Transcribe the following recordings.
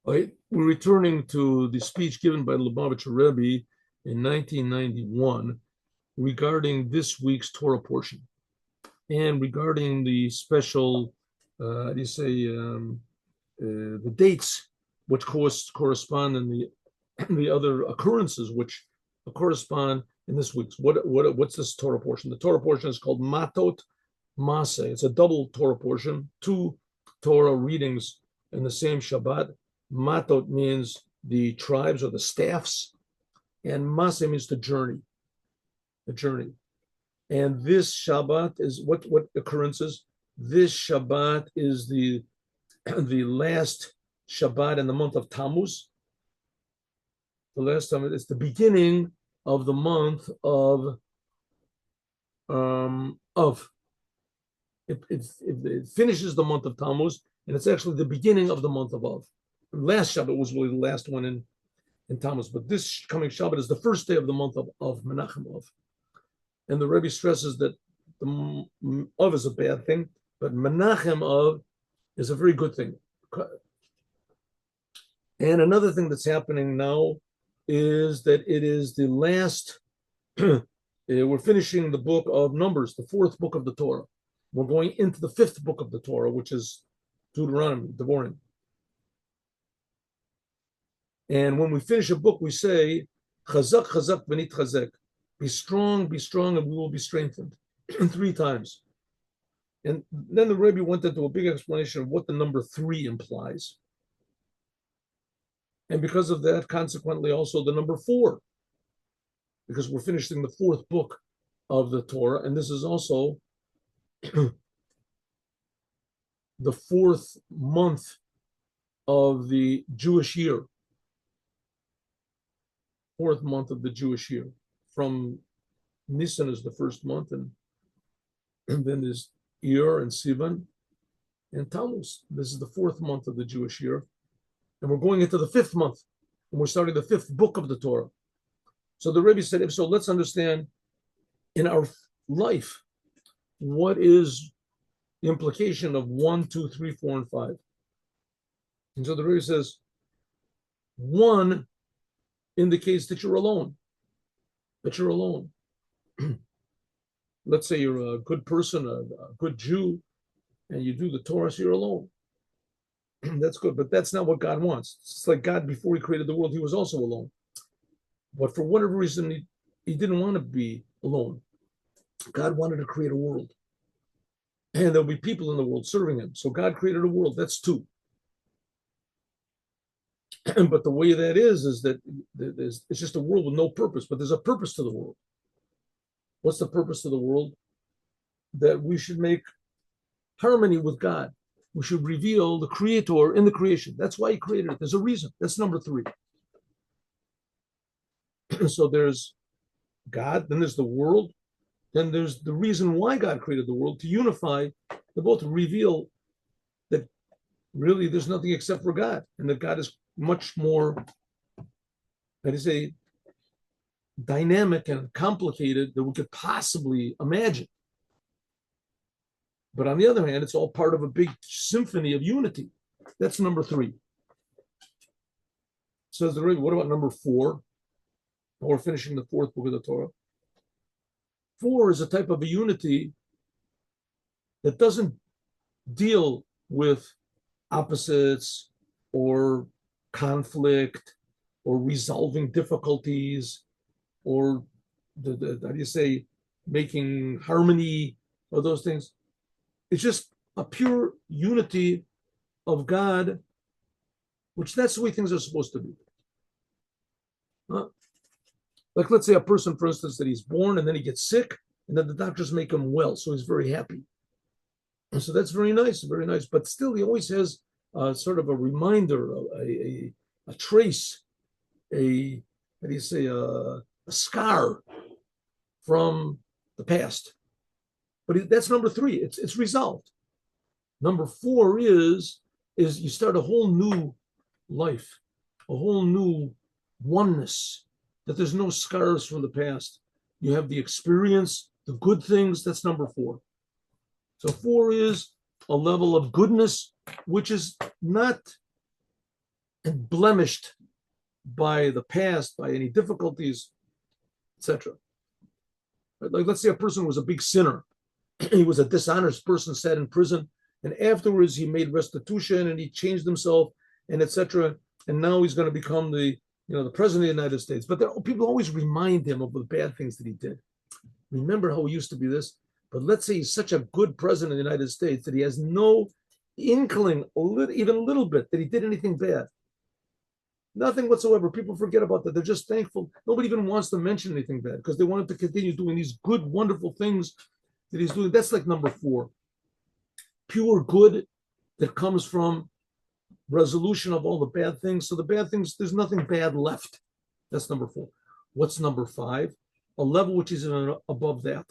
We're returning to the speech given by Lubavitcher Rebbe in 1991 regarding this week's Torah portion and regarding the special, the dates which correspond and the other occurrences which correspond in this week's. What's this Torah portion? The Torah portion is called Matot Maseh. It's a double Torah portion, two Torah readings in the same Shabbat. Matot means the tribes or the staffs, and Maseh means the journey. And this Shabbat is what occurrences? This Shabbat is the last Shabbat in the month of Tammuz. The last time it's the beginning of the month of it finishes the month of Tammuz, and it's actually the beginning of the month of Av. Last Shabbat was really the last one in Tammuz, but this coming Shabbat is the first day of the month of Menachem Av. And the Rebbe stresses that the Av is a bad thing, but Menachem Av is a very good thing. And another thing that's happening now is that it is the last, we're finishing the book of Numbers, the fourth book of the Torah. We're going into the fifth book of the Torah, which is Deuteronomy, Dvar. And when we finish a book, we say, Chazak, Chazak, V'nit Chazek. Be strong, and we will be strengthened. 3 times. And then the Rebbe went into a big explanation of what the number 3 implies. And because of that, consequently, also the number 4. Because we're finishing the 4th book of the Torah, and this is also the 4th month of the Jewish year. 4th month of the Jewish year. From Nisan is the 1st month, and then there's Iyar and Sivan and Tammuz. This is the 4th month of the Jewish year. And we're going into the 5th month, and we're starting the 5th book of the Torah. So the Rebbe said, if so, let's understand in our life, what is the implication of 1, 2, 3, 4, and 5? And so the Rebbe says, 1 indicates that you're alone. Let's say you're a good person, a good Jew, and you do the Torah, so you're alone. That's good, but that's not what God wants. It's like God, before he created the world, he was also alone. But for whatever reason, he didn't want to be alone. God wanted to create a world. And there'll be people in the world serving him. So God created a world. That's 2. But the way that is that it's just a world with no purpose, but there's a purpose to the world. What's the purpose of the world? That we should make harmony with God. We should reveal the Creator in the creation. That's why he created it. There's a reason. That's number 3. So there's God, then there's the world, then there's the reason why God created the world, to unify, to both reveal that really there's nothing except for God, and that God is much more, that is a dynamic and complicated than we could possibly imagine. But on the other hand, it's all part of a big symphony of unity. That's number 3. Says the Rebbe, what about number 4? We're finishing the 4th book of the Torah. 4 is a type of a unity that doesn't deal with opposites or conflict or resolving difficulties or how do you say, making harmony or those things. It's just a pure unity of God, which that's the way things are supposed to be. Like, let's say a person, for instance, that he's born and then he gets sick, and then the doctors make him well, so he's very happy. And so that's very nice, but still he always has sort of a reminder, a trace, a scar from the past. But that's number 3. It's resolved. Number 4 is you start a whole new life, a whole new oneness, that there's no scars from the past. You have the experience, the good things. That's number 4. So 4 is a level of goodness, which is not and blemished by the past, by any difficulties, etc. Like, let's say a person was a big sinner. He was a dishonest person, sat in prison, and afterwards he made restitution and he changed himself, and etc. And now he's going to become the president of the United States. But people always remind him of the bad things that he did. Remember how he used to be this? But let's say he's such a good president of the United States that he has no inkling, even a little bit, that he did anything bad. Nothing whatsoever. People forget about that. They're just thankful. Nobody even wants to mention anything bad because they want him to continue doing these good, wonderful things that he's doing. That's like number 4. Pure good that comes from resolution of all the bad things. So the bad things, there's nothing bad left. That's number 4. What's number 5? A level which is above that.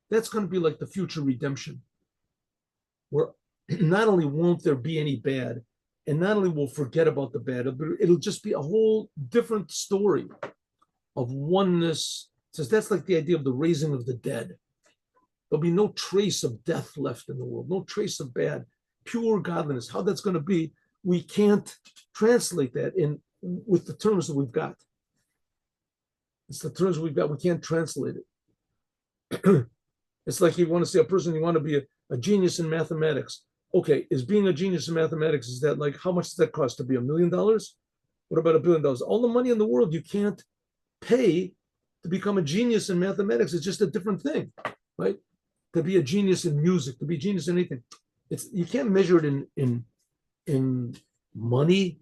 That's going to be like the future redemption, where not only won't there be any bad, and not only will forget about the bad, but it'll just be a whole different story of oneness. It says that's like the idea of the raising of the dead. There'll be no trace of death left in the world, no trace of bad, pure godliness. How that's going to be, we can't translate that with the terms that we've got. It's the terms we've got. We can't translate it. It's like you want to say a person, you want to be a genius in mathematics. Okay, is being a genius in mathematics, is that like, how much does that cost to be $1 million? What about $1 billion? All the money in the world you can't pay to become a genius in mathematics. It's just a different thing, right? To be a genius in music, to be a genius in anything. You can't measure it in money,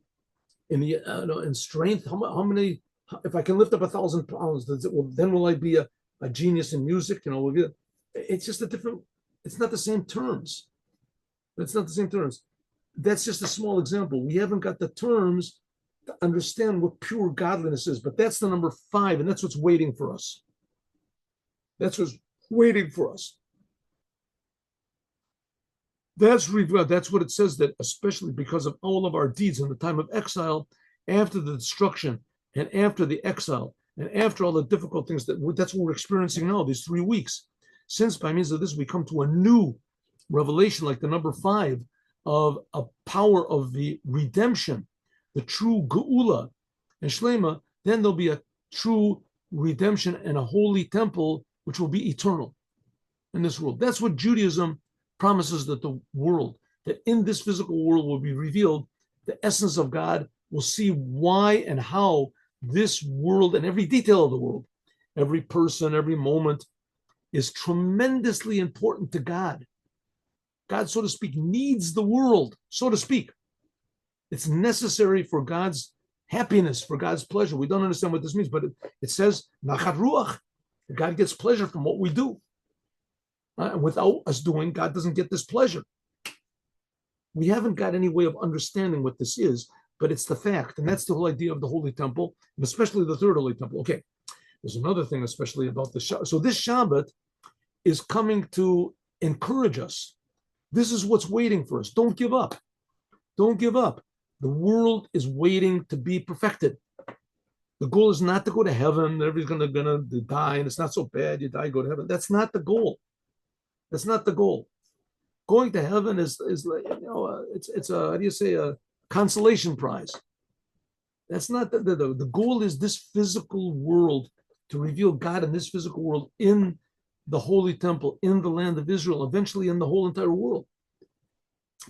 in strength. How many, if I can lift up 1,000 pounds, then will I be a genius in music? It's just it's not the same terms. It's not the same terms. That's just a small example. We haven't got the terms to understand what pure godliness is, but that's the number 5, and that's what's waiting for us. That's what's waiting for us. That's what it says, that especially because of all of our deeds in the time of exile, after the destruction and after the exile and after all the difficult things, that's what we're experiencing now, these 3 weeks. Since by means of this we come to a new revelation, like the number 5, of a power of the redemption, the true geula and shlema, then there'll be a true redemption and a holy temple which will be eternal in this world. That's what Judaism promises, that the world, that in this physical world will be revealed the essence of God. We'll see why and how this world and every detail of the world, every person, every moment, is tremendously important to God. God, so to speak, needs the world, so to speak. It's necessary for God's happiness, for God's pleasure. We don't understand what this means, but it says, Nachat Ruach. God gets pleasure from what we do. Without us doing, God doesn't get this pleasure. We haven't got any way of understanding what this is, but it's the fact. And that's the whole idea of the Holy Temple, and especially the third Holy Temple. Okay, there's another thing, especially about the Shabbat. So this Shabbat is coming to encourage us. This is what's waiting for us. Don't give up. Don't give up. The world is waiting to be perfected. The goal is not to go to heaven. Everybody's gonna die, and it's not so bad. You die, go to heaven. That's not the goal. That's not the goal. Going to heaven is like, it's a, how do you say, a consolation prize. That's not the goal. Is this physical world, to reveal God in this physical world, in the Holy Temple, in the land of Israel, eventually in the whole entire world.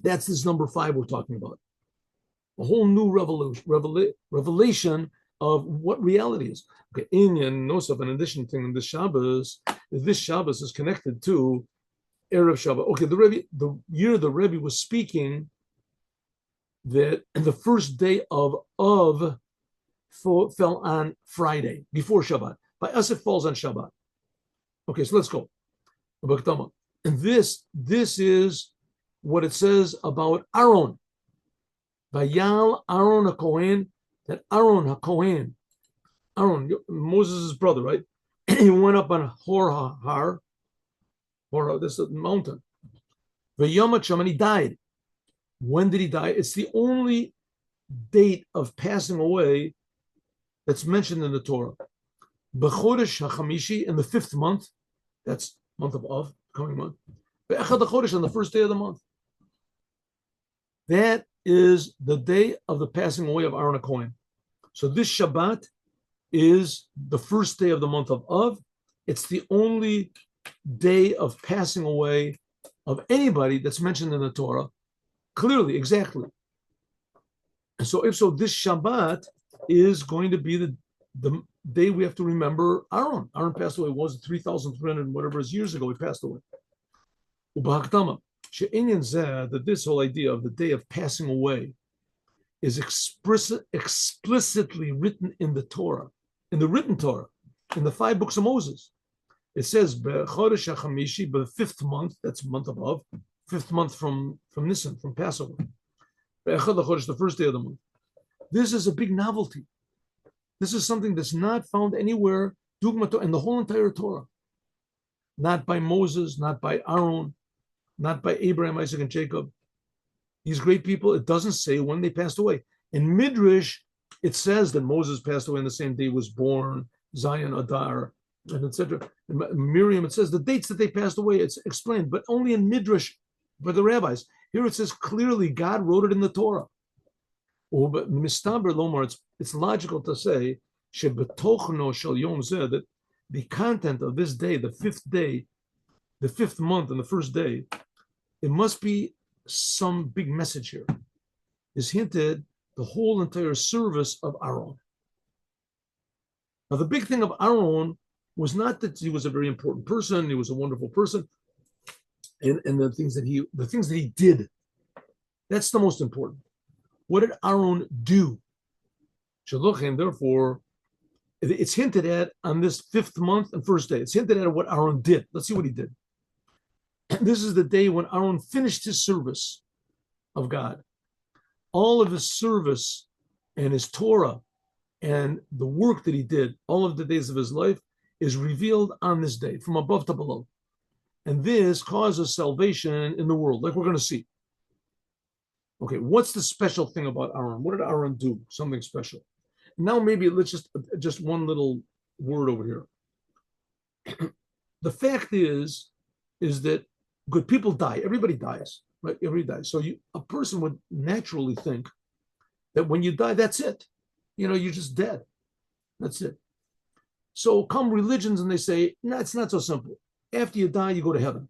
That's this number 5 we're talking about. A whole new revelation of what reality is. Okay, Inyan Nosaf, an additional thing in this Shabbos is connected to Erev Shabbat. Okay, the year the Rebbe was speaking, that the first day of fell on Friday, before Shabbat. By us, it falls on Shabbat. Okay, so let's go. And this is what it says about Aaron. Vayal Aaron HaKohen, that Aaron HaKohen, Aaron, Moses' brother, right? He went up on Hor, this is a mountain. Vayamat Sham, and he died. When did he die? It's the only date of passing away that's mentioned in the Torah. B'chodesh HaChamishi, in the 5th month, that's month of coming month. Be'echad HaChodesh, on the first day of the month. That is the day of the passing away of Aaron HaKohen. So this Shabbat is the first day of the month of Av. It's the only day of passing away of anybody that's mentioned in the Torah. Clearly, exactly. And so if so, this Shabbat is going to be the day we have to remember Aaron. Aaron passed away, was 3,300 whatever years ago, he passed away. That this whole idea of the day of passing away is explicitly written in the Torah, in the written Torah, in the 5 books of Moses. It says, B'chodesh HaChamishi, the 5th month, that's month above, 5th month from Nisan, from Passover. Be'echad HaChodesh, the first day of the month. This is a big novelty. This is something that's not found anywhere, Dugmato, in the whole entire Torah. Not by Moses, not by Aaron, not by Abraham, Isaac, and Jacob. These great people, it doesn't say when they passed away. In Midrash, it says that Moses passed away on the same day he was born, Zion, Adar, and etc. Miriam, it says the dates that they passed away, it's explained, but only in Midrash by the rabbis. Here it says clearly God wrote it in the Torah. But Mistaber Lomar, it's logical to say that the content of this day, the 5th day, the 5th month, and the first day, it must be some big message here. Is hinted the whole entire service of Aaron. Now, the big thing of Aaron was not that he was a very important person, he was a wonderful person, and the things that he did. That's the most important. What did Aaron do? And therefore, it's hinted at on this 5th month and first day. It's hinted at what Aaron did. Let's see what he did. This is the day when Aaron finished his service of God. All of his service and his Torah and the work that he did, all of the days of his life, is revealed on this day, from above to below. And this causes salvation in the world, like we're going to see. Okay, what's the special thing about Aaron? What did Aaron do? Something special. Now maybe let's just one little word over here. The fact is that good people die. Everybody dies, right? Everybody dies. So a person would naturally think that when you die, that's it. You're just dead. That's it. So come religions and they say, no, it's not so simple. After you die, you go to heaven.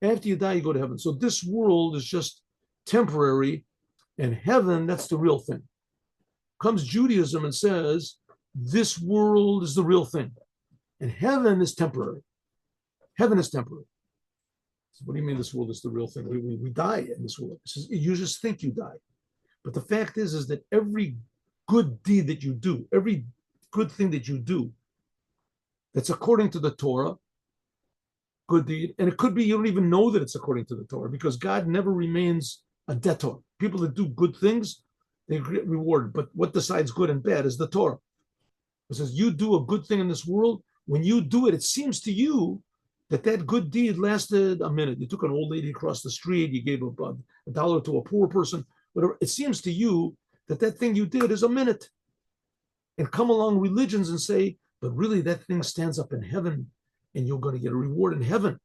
After you die, you go to heaven. So this world is just temporary, and heaven, that's the real thing. Comes Judaism and says, this world is the real thing, and heaven is temporary. Heaven is temporary. So what do you mean this world is the real thing? We die in this world. Says, you just think you die. But the fact is that every good deed that you do, every good thing that you do, that's according to the Torah, good deed, and it could be you don't even know that it's according to the Torah, because God never remains a debtor. People that do good things, they get rewarded. But what decides good and bad is the Torah. It says you do a good thing in this world. When you do it, it seems to you that good deed lasted a minute. You took an old lady across the street, you gave a dollar to a poor person, whatever. It seems to you that thing you did is a minute. And come along religions and say, but really that thing stands up in heaven and you're going to get a reward in heaven.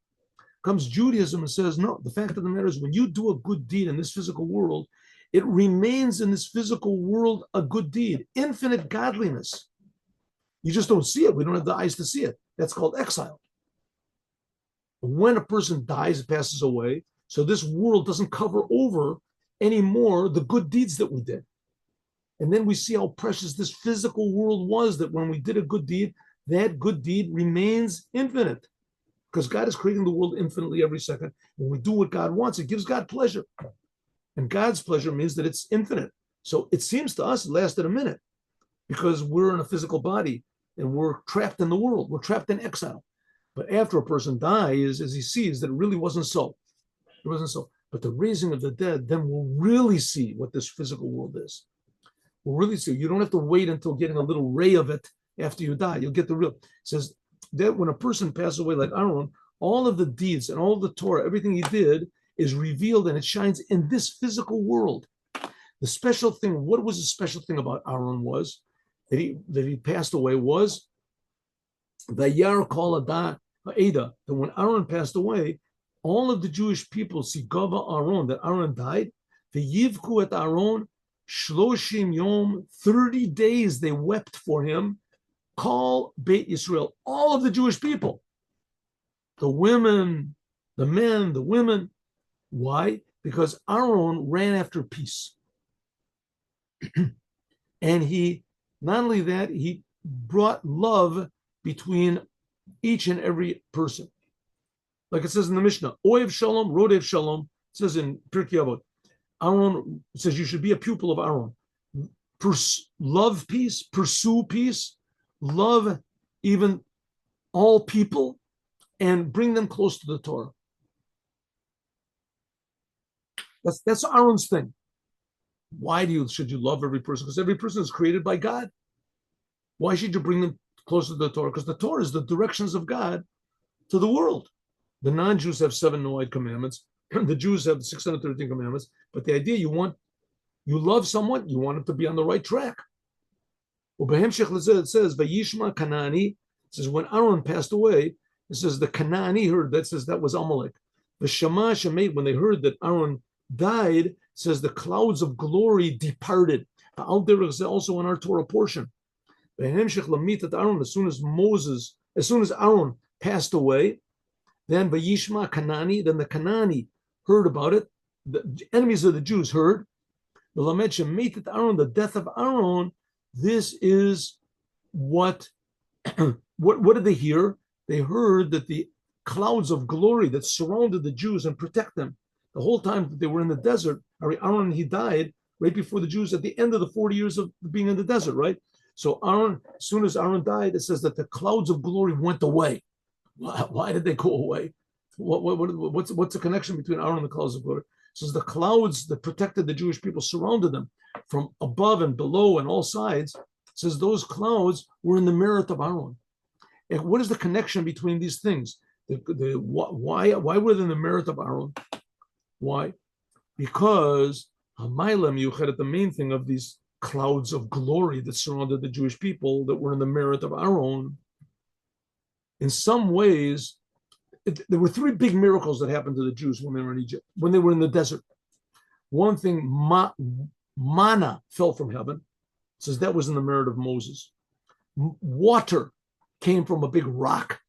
Comes Judaism and says, no, the fact of the matter is when you do a good deed in this physical world, it remains in this physical world a good deed, infinite godliness. You just don't see it. We don't have the eyes to see it. That's called exile. When a person dies, passes away, so this world doesn't cover over anymore the good deeds that we did. And then we see how precious this physical world was, that when we did a good deed, that good deed remains infinite. Because God is creating the world infinitely every second. When we do what God wants, it gives God pleasure. And God's pleasure means that it's infinite. So it seems to us it lasted a minute because we're in a physical body and we're trapped in the world. We're trapped in exile. But after a person dies, as he sees that it really wasn't so. It wasn't so. But the raising of the dead, then we'll really see what this physical world is. We'll really see. You don't have to wait until getting a little ray of it after you die. You'll get the real. It says that when a person passes away like Aaron, all of the deeds and all of the Torah, everything he did is revealed and it shines in this physical world. The special thing, what was the special thing about Aaron was that he passed away was the Yar Kol Ada, that when Aaron passed away, all of the Jewish people see Gava Aaron, that Aaron died. V'yivku et Aaron shloshim yom, 30 days they wept for him. Call Beit Yisrael, all of the Jewish people, the women, the men, the women. Why? Because Aaron ran after peace. And he, not only that, he brought love between each and every person. Like it says in the Mishnah, Oev Shalom, Rodev Shalom, it says in Pirkei Avot. Aaron says you should be a pupil of Aaron. Love peace, pursue peace, love even all people, and bring them close to the Torah. That's Aaron's thing. Why should you love every person? Because every person is created by God. Why should you bring them closer to the Torah? Because the Torah is the directions of God to the world. The non-Jews have 7 Noahide commandments. The Jews have 613 commandments. But the idea you love someone, you want them to be on the right track. It says, Vayishma Kanani. It says, when Aaron passed away, it says the Kanani heard, that says that was Amalek. The Shema Shemet, when they heard that Aaron died, says the clouds of glory departed. Also in our Torah portion. As soon as Aaron passed away, then Vayishma Kanani, then the Kanani heard about it. The enemies of the Jews heard. The death of Aaron. This is what did they hear? They heard that the clouds of glory that surrounded the Jews and protect them the whole time that they were in the desert. Aaron, he died right before the Jews at the end of the 40 years of being in the desert, right? So Aaron, as soon as Aaron died, it says that the clouds of glory went away. Why did they go away? What's the connection between Aaron and the clouds of glory? It says the clouds that protected the Jewish people surrounded them from above and below and all sides. It says those clouds were in the merit of Aaron. And what is the connection between these things? Why were they in the merit of Aaron? Why? Because the main thing of these clouds of glory that surrounded the Jewish people that were in the merit of Aaron, in some ways, there were 3 big miracles that happened to the Jews when they were in Egypt, when they were in the desert. One thing, manna fell from heaven. It says that was in the merit of Moses. Water came from a big rock.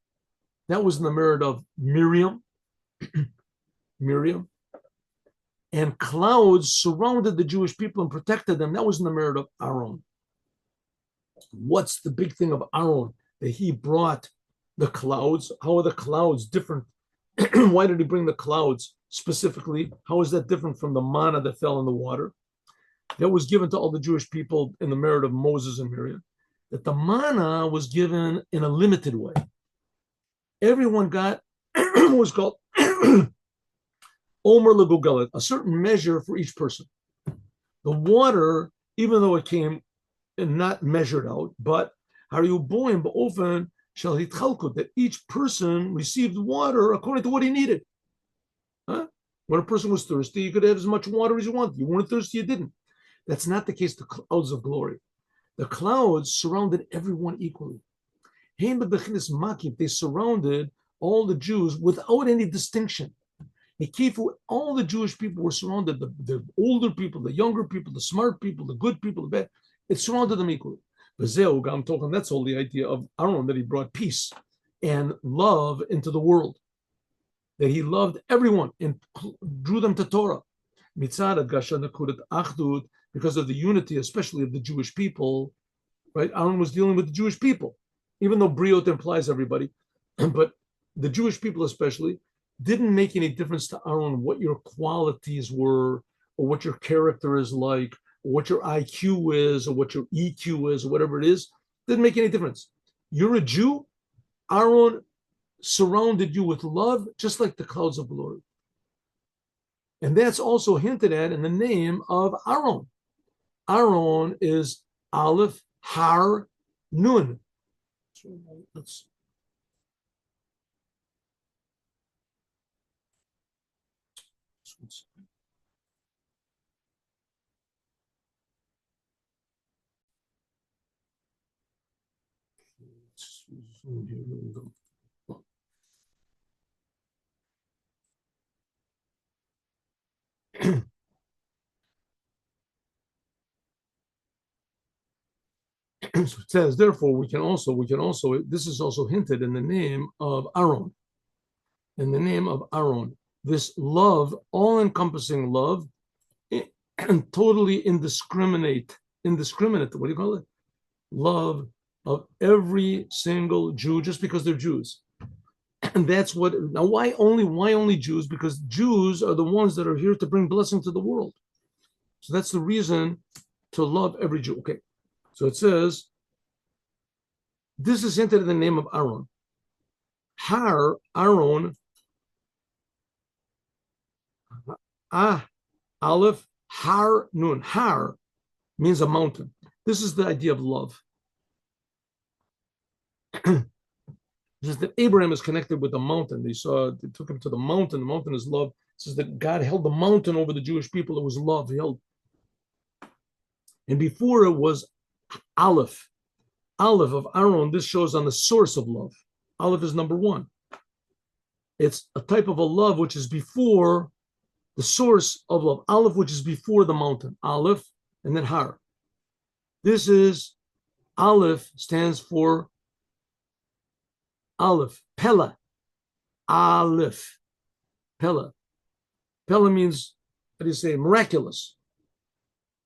That was in the merit of Miriam. And clouds surrounded the Jewish people and protected them. That was in the merit of Aaron. What's the big thing of Aaron? That he brought the clouds. How are the clouds different? Why did he bring the clouds specifically? How is that different from the manna that fell in the water? That was given to all the Jewish people in the merit of Moses and Miriam. That the manna was given in a limited way. Everyone got was called Omer Legugalit, a certain measure for each person. The water, even though it came not measured out, but that each person received water according to what he needed. Huh? When a person was thirsty, you could have as much water as you wanted. You weren't thirsty, you didn't. That's not the case, the clouds of glory. The clouds surrounded everyone equally. They surrounded all the Jews without any distinction. All the Jewish people were surrounded, the older people, the younger people, the smart people, the good people, the bad. It surrounded them equally. That's all the idea of Aaron, that he brought peace and love into the world. That he loved everyone and drew them to Torah. Because of the unity, especially of the Jewish people, right? Aaron was dealing with the Jewish people, even though Briot implies everybody, but the Jewish people especially didn't make any difference to Aaron what your qualities were, or what your character is like, or what your IQ is, or what your EQ is, or whatever it is. Didn't make any difference. You're a Jew. Aaron surrounded you with love, just like the clouds of glory. And that's also hinted at in the name of Aaron. Aaron is Aleph, Har, Nun. Let's So it says, therefore, this is also hinted in the name of Aaron. In the name of Aaron, this love, all-encompassing love, and totally indiscriminate, what do you call it? Love of every single Jew, just because they're Jews. And that's what, now why only Jews? Because Jews are the ones that are here to bring blessing to the world. So that's the reason to love every Jew. Okay. So it says, this is hinted in the name of Aaron. Aaron, Aleph, Har, Nun. Har means a mountain. This is the idea of love. Just that Abraham is connected with the mountain. They took him to the mountain. The mountain is love. It says that God held the mountain over the Jewish people. It was love. He held. And before it was Aleph of Aaron. This shows on the source of love. Aleph is number one. It's a type of a love which is before the source of love. Aleph, which is before the mountain. Aleph, and then Har. This is, Aleph stands for Aleph, Pella. Aleph, Pella. Pella means, how do you say, miraculous.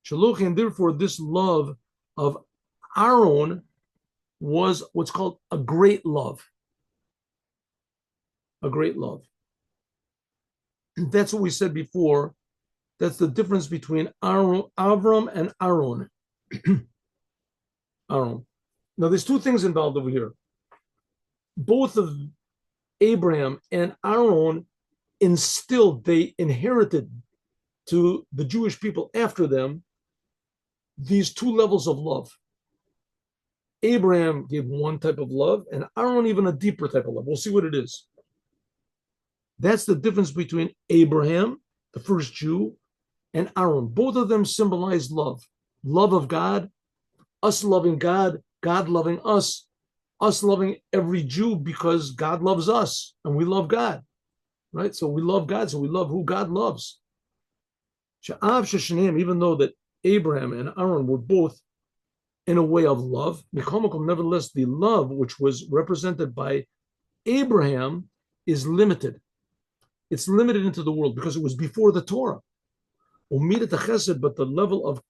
Shaluch, and therefore this love of Aaron was what's called a great love. A great love. That's what we said before. That's the difference between Avram and Aaron. Aaron. Now, there's two things involved over here. Both of Abraham and Aaron they inherited to the Jewish people after them these two levels of love. Abraham gave one type of love, and Aaron even a deeper type of love. We'll see what it is. That's the difference between Abraham, the first Jew, and Aaron. Both of them symbolize love. Love of God, us loving God, God loving us loving every Jew because God loves us and we love God, right? So we love God, so we love who God loves. Even though that Abraham and Aaron were both in a way of love, nevertheless, the love which was represented by Abraham is limited. It's limited into the world because it was before the Torah. But the level of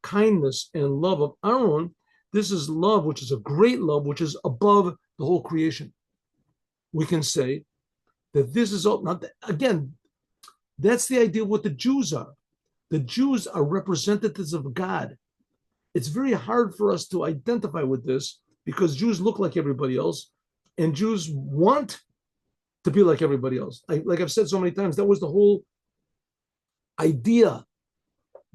kindness and love of Aaron, this is love, which is a great love, which is above the whole creation. We can say that this is all, not again, that's the idea of what the Jews are. The Jews are representatives of God. It's very hard for us to identify with this because Jews look like everybody else and Jews want to be like everybody else. Like I've said so many times, that was the whole idea,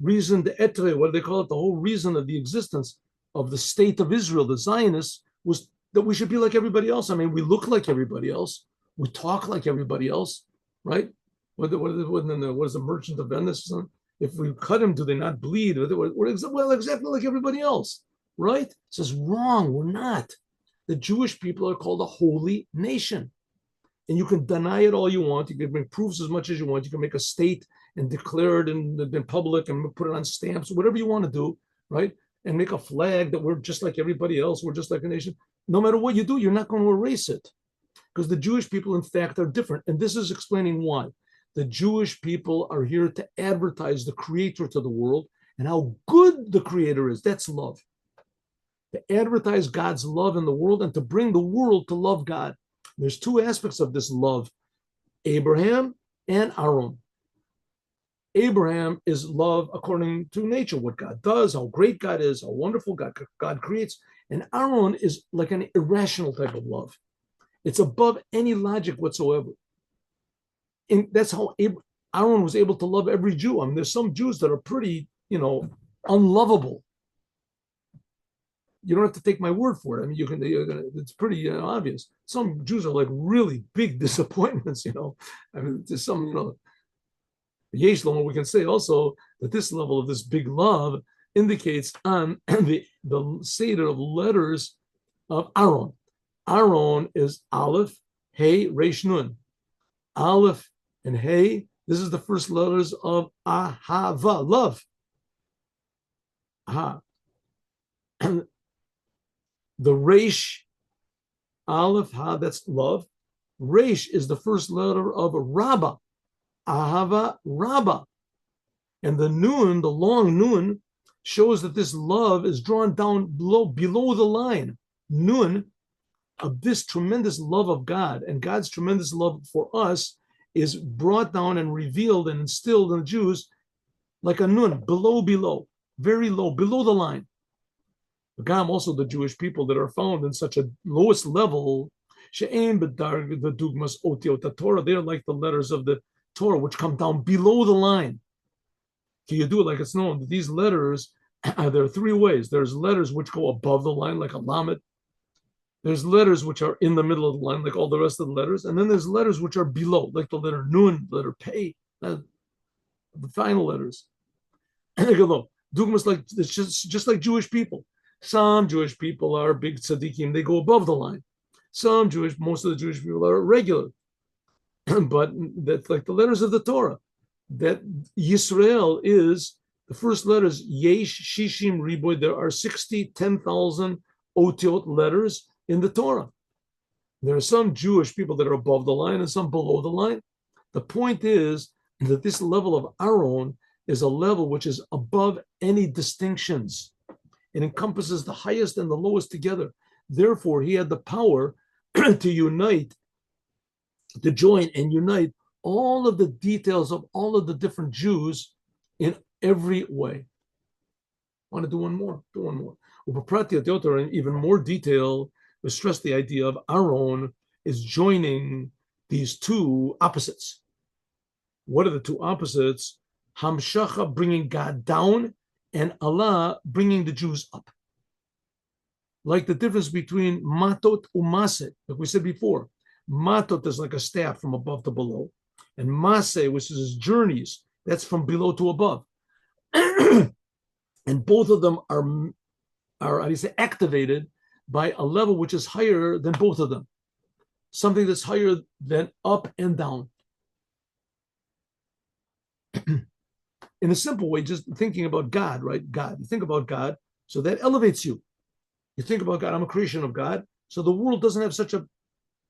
reason the etre, what do they call it? The whole reason of the existence of the state of Israel, the Zionists, was that we should be like everybody else. I mean, we look like everybody else. We talk like everybody else, right? What is the Merchant of Venice? If we cut him, do they not bleed? We're exactly like everybody else, right? It says wrong, we're not. The Jewish people are called a holy nation. And you can deny it all you want. You can bring proofs as much as you want. You can make a state and declare it in public and put it on stamps, whatever you want to do, right? And make a flag that we're just like everybody else. We're just like a nation. No matter what you do, you're not going to erase it. Because the Jewish people, in fact, are different. And this is explaining why. The Jewish people are here to advertise the Creator to the world and how good the Creator is. That's love. To advertise God's love in the world and to bring the world to love God. There's two aspects of this love, Abraham and Aaron. Abraham is love according to nature, what God does, how great God is, how wonderful God creates. And Aaron is like an irrational type of love. It's above any logic whatsoever. And that's how Aaron was able to love every Jew. I mean, there's some Jews that are pretty, unlovable. You don't have to take my word for it. I mean, it's pretty obvious. Some Jews are like really big disappointments, I mean, there's some, Yeshlom, we can say also that this level of this big love indicates on the seder of letters of Aaron. Aaron is Aleph, Hey, Resh, Nun. Aleph and Hey, this is the first letters of Ahava, love. Aha. The Resh, Aleph, Ha, that's love. Resh is the first letter of Rabbah, Ahava, Rabbah. And the Nun, the long Nun, shows that this love is drawn down below the line. Nun, of this tremendous love of God and God's tremendous love for us is brought down and revealed and instilled in the Jews like a nun, below, very low, below the line. Gam, also the Jewish people that are found in such a lowest level, she'em b'darg the dugmas otiot Torah, they're like the letters of the Torah, which come down below the line. Can you do it like it's known that these letters, there are three ways. There's letters which go above the line, like a lamed. There's letters which are in the middle of the line, like all the rest of the letters. And then there's letters which are below, like the letter nun, letter pei, the final letters. And they go, dugmas, like it's just like Jewish people. Some Jewish people are big tzaddikim, they go above the line. Most of the Jewish people are regular. But that's like the letters of the Torah. That Yisrael is, the first letters, Yesh, Shishim, Riboy, there are 10,000 otiot letters in the Torah. There are some Jewish people that are above the line and some below the line. The point is that this level of Aaron is a level which is above any distinctions. It encompasses the highest and the lowest together. Therefore, he had the power to unite, to join and unite all of the details of all of the different Jews in every way. I want to do one more. In even more detail, we stress the idea of Aaron is joining these two opposites. What are the two opposites? Hamshacha, bringing God down, and Allah, bringing the Jews up. Like the difference between matot and maseh, like we said before. Matot is like a staff from above to below, and maseh, which is his journeys, that's from below to above. And both of them are how do you say, activated by a level which is higher than both of them. Something that's higher than up and down. In a simple way, just thinking about God, right? God. You think about God, so that elevates you. You think about God, I'm a creation of God, so the world doesn't have such a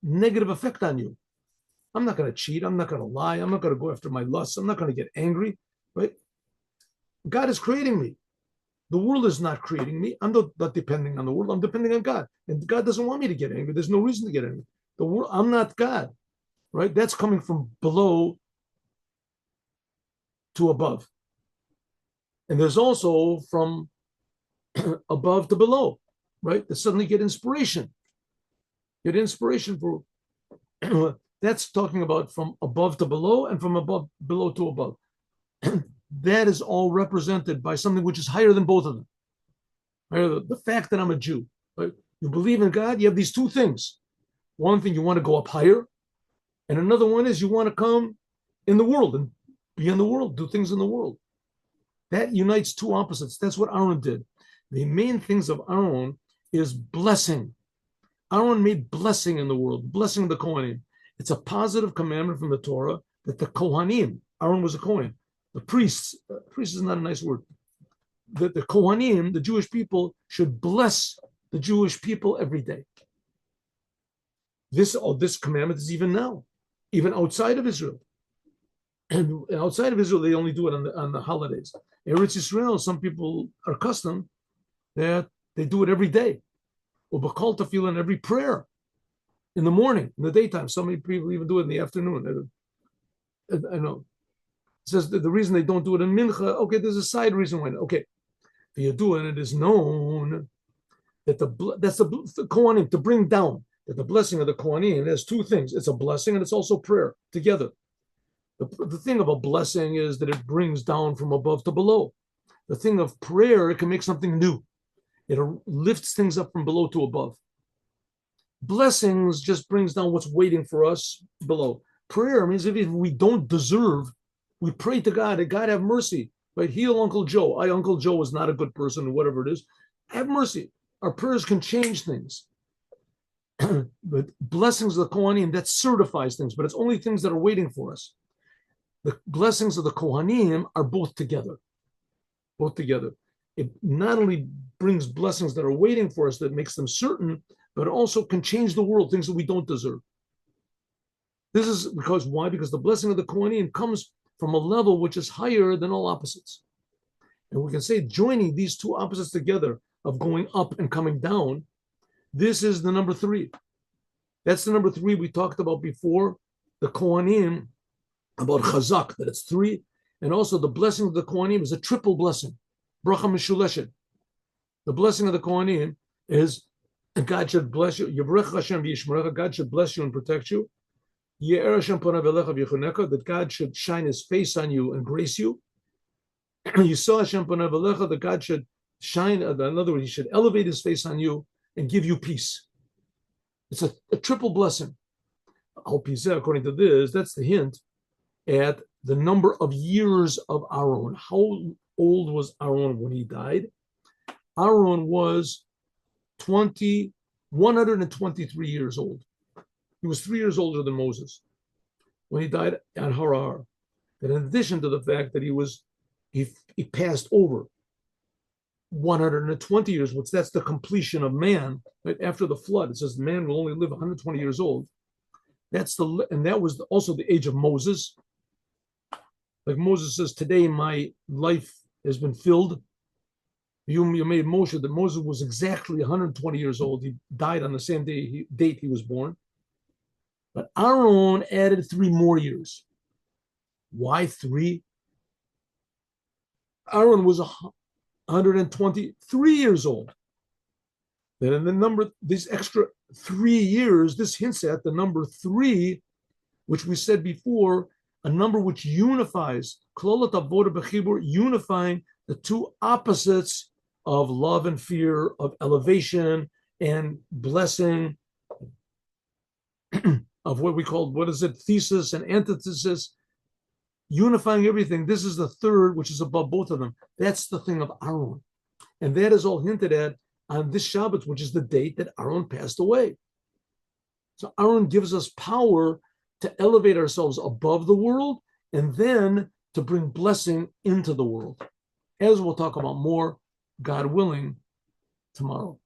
negative effect on you. I'm not going to cheat. I'm not going to lie. I'm not going to go after my lusts. I'm not going to get angry, right? God is creating me. The world is not creating me. I'm not depending on the world. I'm depending on God. And God doesn't want me to get angry. There's no reason to get angry. The world, I'm not God, right? That's coming from below to above. And there's also from above to below, right? They suddenly get inspiration. Get inspiration for that's talking about from above to below and from below to above. That is all represented by something which is higher than both of them. The fact that I'm a Jew, right? You believe in God, you have these two things. One thing, you want to go up higher, and another one is you want to come in the world and be in the world, do things in the world. That unites two opposites. That's what Aaron did. The main things of Aaron is blessing. Aaron made blessing in the world, blessing the Kohanim. It's a positive commandment from the Torah that the Kohanim, Aaron was a Kohen, the priests, priest is not a nice word, that the Kohanim, the Jewish people, should bless the Jewish people every day. This commandment is even now, even outside of Israel. And outside of Israel, they only do it on the holidays. Eretz Yisrael, some people are accustomed that they do it every day. Or b'kol tefillah, every prayer, in the morning, in the daytime. So many people even do it in the afternoon. I know. It says that the reason they don't do it in mincha, okay, there's a side reason why. Okay, if you do it, it is known that that's the Kohanim, to bring down, that the blessing of the Kohanim has two things. It's a blessing and it's also prayer together. The thing about blessing is that it brings down from above to below. The thing of prayer, it can make something new. It lifts things up from below to above. Blessings just brings down what's waiting for us below. Prayer means if we don't deserve, we pray to God, that God have mercy. Right? Heal Uncle Joe. Uncle Joe is not a good person, or whatever it is. Have mercy. Our prayers can change things. But blessings of the Kohanim, that certifies things, but it's only things that are waiting for us. The blessings of the Kohanim are both together. Both together. it not only brings blessings that are waiting for us, that makes them certain, but also can change the world, things that we don't deserve. This is because why? Because the blessing of the Kohanim comes from a level which is higher than all opposites. And we can say joining these two opposites together of going up and coming down, this is the number 3. That's the number 3 we talked about before, the Kohanim, about Chazak, that it's 3. And also the blessing of the Kohanim is a triple blessing. Bracha Mishuleshet. The blessing of the Kohanim is God should bless you. Yivrech Hashem v'yishmerecha. God should bless you and protect you. Ye'er Hashem panav elecha v'yichuneka. That God should shine His face on you and grace you. Yisah Hashem panav elecha. That God should shine. In other words, He should elevate His face on you and give you peace. It's a triple blessing. Al Pizeh, according to this, that's the hint at the number of years of Aaron. How old was Aaron when he died? Aaron was 123 years old. He was 3 years older than Moses when he died at Harar. And in addition to the fact that he passed over 120 years, which that's the completion of man. Right after the flood, it says man will only live 120 years old. And that was also the age of Moses. Like Moses says, today my life has been filled. You made Moshe that Moses was exactly 120 years old. He died on the same date he was born. But Aaron added 3 more years. Why 3? Aaron was 123 years old. Then in the number, this extra 3 years, this hints at the number 3, which we said before, a number which unifies, unifying the two opposites of love and fear, of elevation and blessing, of what we call, thesis and antithesis, unifying everything. This is the 3rd, which is above both of them. That's the thing of Aaron. And that is all hinted at on this Shabbat, which is the date that Aaron passed away. So Aaron gives us power to elevate ourselves above the world and then to bring blessing into the world. As we'll talk about more, God willing, tomorrow.